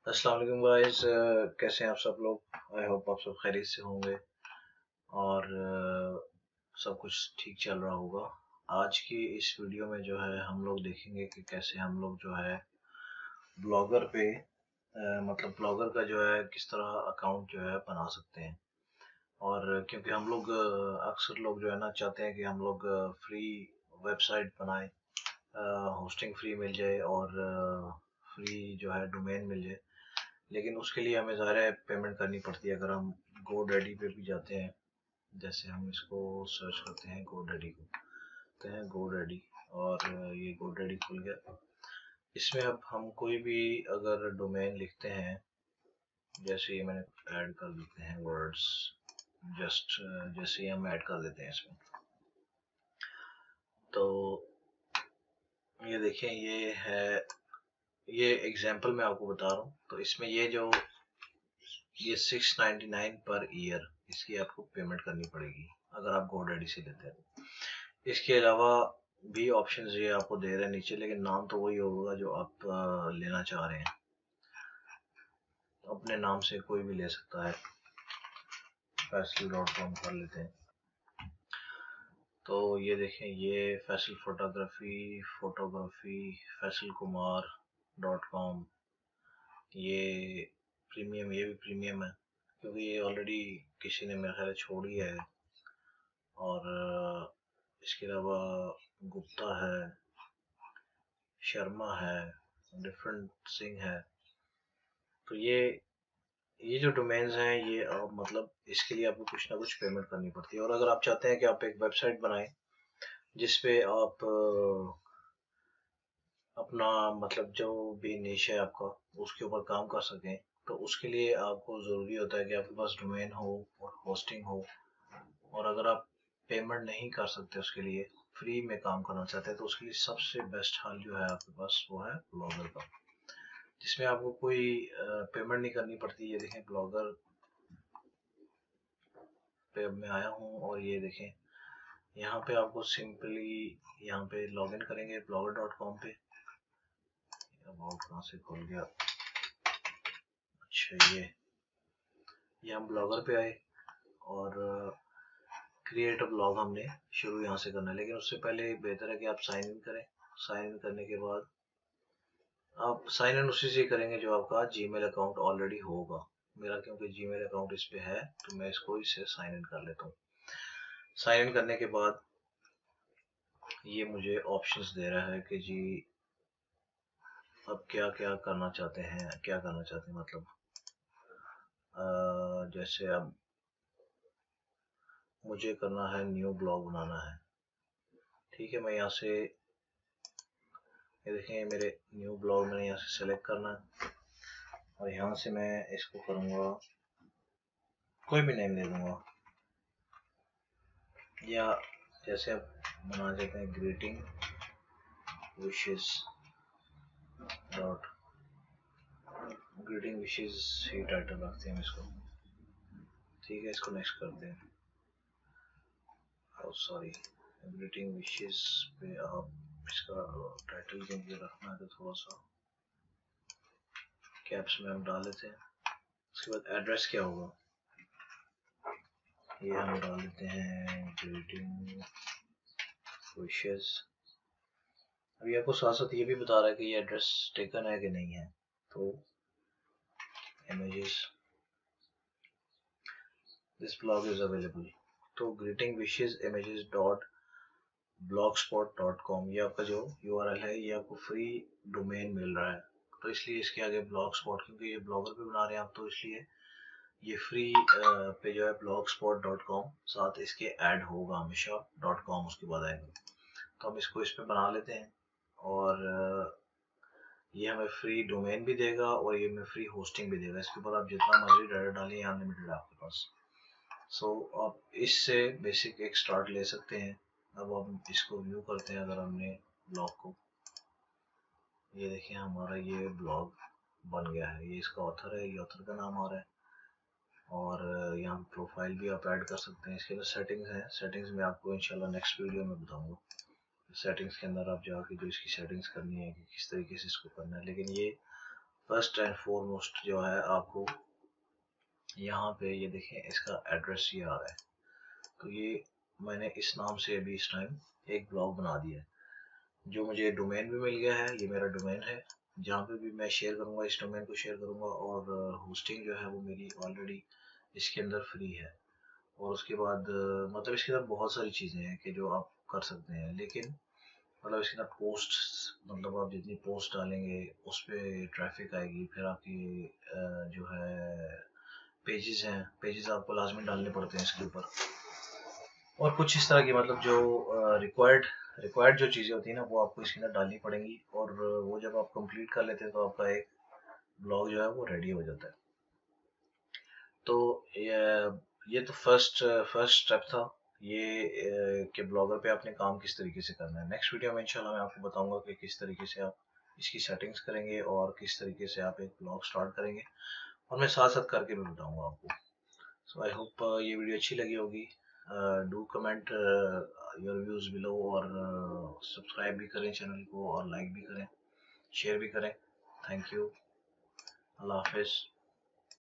अस्सलाम वालेकुम गाइस। कैसे हैं आप सब लोग। आई होप आप सब खैरियत से होंगे और सब कुछ ठीक चल रहा होगा। आज की इस वीडियो में जो है हम लोग देखेंगे कि कैसे हम लोग जो है ब्लॉगर पे मतलब ब्लॉगर का जो है किस तरह अकाउंट जो है बना सकते हैं। और क्योंकि हम लोग अक्सर लोग जो है ना चाहते हैं कि हम लोग फ्री वेबसाइट बनाएं, होस्टिंग फ्री मिल जाए और फ्री जो है डोमेन मिल जाए। लेकिन उसके लिए हमें ज़ाहिर पेमेंट करनी पड़ती है। अगर हम GoDaddy पे भी जाते हैं, जैसे हम इसको सर्च करते हैं GoDaddy को, करते हैं GoDaddy और ये GoDaddy खुल गया। इसमें अब हम कोई भी अगर डोमेन लिखते हैं, जैसे ये मैंने ऐड कर देते हैं वर्ड्स, जस्ट जैसे ही हम ऐड कर देते हैं इसमें, तो ये देखें ये है, ये एग्जांपल मैं आपको बता रहा हूँ। तो इसमें ये 699 पर ईयर इसकी आपको पेमेंट करनी पड़ेगी अगर आप GoDaddy से लेते हैं। इसके अलावा भी ऑप्शंस ये आपको दे रहे हैं नीचे, लेकिन नाम तो वही होगा जो आप लेना चाह रहे हैं। अपने नाम से कोई भी ले सकता है। फैसल.com कर लेते हैं। तो ये देखें, ये फैसल फोटोग्राफी फैसलकुमार.com, ये प्रीमियम, ये भी प्रीमियम है क्योंकि ये ऑलरेडी किसी ने मेरा ख्याल छोड़ ही है। और इसके अलावा गुप्ता है, शर्मा है, डिफरेंट सिंह है। तो ये जो डोमेन्स हैं ये मतलब इसके लिए आपको कुछ ना कुछ पेमेंट करनी पड़ती है। और अगर आप चाहते हैं कि आप एक वेबसाइट बनाएं जिसपे आप अपना मतलब जो भी निश है आपका उसके ऊपर काम कर सकें, तो उसके लिए आपको ज़रूरी होता है कि आपके पास डोमेन हो और होस्टिंग हो। और अगर आप पेमेंट नहीं कर सकते, उसके लिए फ्री में काम करना चाहते हैं, तो उसके लिए सबसे बेस्ट हल जो है आपके पास वो है ब्लॉगर का, जिसमें आपको कोई पेमेंट नहीं करनी पड़ती। ये देखें, ब्लॉगर पे अब मैं आया हूँ और ये देखें यहाँ पे आपको सिंपली यहाँ पे लॉगिन करेंगे blogger.com पे। अबाउट कहाँ से खोल गया, अच्छा ये हम ब्लॉगर पे आए और क्रिएट अ ब्लॉग हमने शुरू यहाँ से करना है। लेकिन उससे पहले बेहतर है कि आप साइन इन करें। साइन इन करने के बाद आप साइन इन उसी से करेंगे जो आपका जीमेल अकाउंट ऑलरेडी होगा। मेरा क्योंकि जीमेल अकाउंट इस पे है तो मैं इसको इससे साइन इन कर लेता हूँ। साइन इन करने के बाद ये मुझे ऑप्शंस दे रहा है कि जी अब क्या क्या करना चाहते हैं, क्या करना चाहते हैं मतलब जैसे अब मुझे करना है, न्यू ब्लॉग बनाना है। ठीक है, मैं यहाँ से ये देखें मेरे न्यू ब्लॉग मैंने यहाँ से सेलेक्ट करना है और यहाँ से मैं इसको करूँगा, कोई भी नेम दे दूँगा, या जैसे अब बना देते हैं greeting wishes dot, greeting wishes ही टाइटल रखते हैं इसको। ठीक है, इसको नेक्स्ट करते हैं। सॉरी, ग्रीटिंग विशेस पे आप इसका टाइटल क्योंकि रखना है तो थोड़ा सा कैप्स में हम डाल लेते हैं। उसके बाद एड्रेस क्या होगा, ये हम डाल देते हैं ग्रीटिंग विशेस। अभी आपको साथ साथ ये भी बता रहा है कि ये एड्रेस टेकन है कि नहीं है। तो images, this blog is available. तो greeting wishes images dot blogspot.com, ये आपका जो URL है ये आपको फ्री डोमेन मिल रहा है। तो इसलिए इसके आगे blogspot, क्योंकि ये ब्लॉगर पे बना रहे हैं आप, तो इसलिए ये फ्री पे जो है blogspot.com साथ इसके ऐड होगा हमेशा, .com उसके बाद आएगा। तो हम इसको इस पे बना लेते हैं और ये हमें फ्री डोमेन भी देगा और ये हमें फ्री होस्टिंग भी देगा। इसके ऊपर आप जितना मर्जी डाटा डालिए, अनलिमिटेड है आपके पास। सो आप इससे बेसिक एक स्टार्ट ले सकते हैं। अब हम इसको व्यू करते हैं। अगर हमने ब्लॉग को, ये देखिए हमारा ये ब्लॉग बन गया है, ये इसका ऑथर है, ये ऑथर का नाम आ रहा है। और यहाँ प्रोफाइल भी आप ऐड कर सकते हैं। इसके अंदर सेटिंग्स हैं, सेटिंग्स में आपको इंशाल्लाह नेक्स्ट वीडियो में बताऊंगा। सेटिंग्स के अंदर आप जाके जो इसकी सेटिंग्स करनी है कि किस तरीके से इसको करना है। लेकिन ये फर्स्ट एंड फॉरमोस्ट जो है आपको यहाँ पे ये देखें, इसका एड्रेस ये आ रहा है। तो ये मैंने इस नाम से अभी इस टाइम एक ब्लॉग बना दिया है, जो मुझे डोमेन भी मिल गया है। ये मेरा डोमेन है, जहाँ पे भी मैं शेयर करूँगा इस डोमेन को शेयर करूँगा, और होस्टिंग जो है वो मेरी ऑलरेडी इसके अंदर फ्री है। और उसके बाद मतलब इसके अंदर बहुत सारी चीज़ें हैं कि जो आप कर सकते हैं, लेकिन मतलब इसके अंदर पोस्ट, मतलब आप जितनी पोस्ट डालेंगे उस पर ट्रैफिक आएगी। फिर आपकी जो है पेजेस हैं, पेजेस आपको लाजमी डालने पड़ते हैं इसके ऊपर। और कुछ इस तरह की मतलब जो रिक्वायर्ड जो चीज़ें होती हैं ना, वो आपको इसके अंदर डालनी पड़ेंगी। और वो जब आप कंप्लीट कर लेते हैं तो आपका एक ब्लॉग जो है वो रेडी हो जाता है। तो ये तो फर्स्ट स्टेप था ये, कि ब्लॉगर पे आपने काम किस तरीके से करना है। नेक्स्ट वीडियो में इंशाल्लाह मैं आपको बताऊंगा कि किस तरीके से आप इसकी सेटिंग्स करेंगे और किस तरीके से आप एक ब्लॉग स्टार्ट करेंगे, और मैं साथ साथ करके भी बताऊंगा आपको। सो आई होप ये वीडियो अच्छी लगी होगी। Do comment your views below, और सब्सक्राइब भी करें चैनल को, और लाइक भी करें, शेयर भी करें। Thank you. अल्लाह हाफिज़।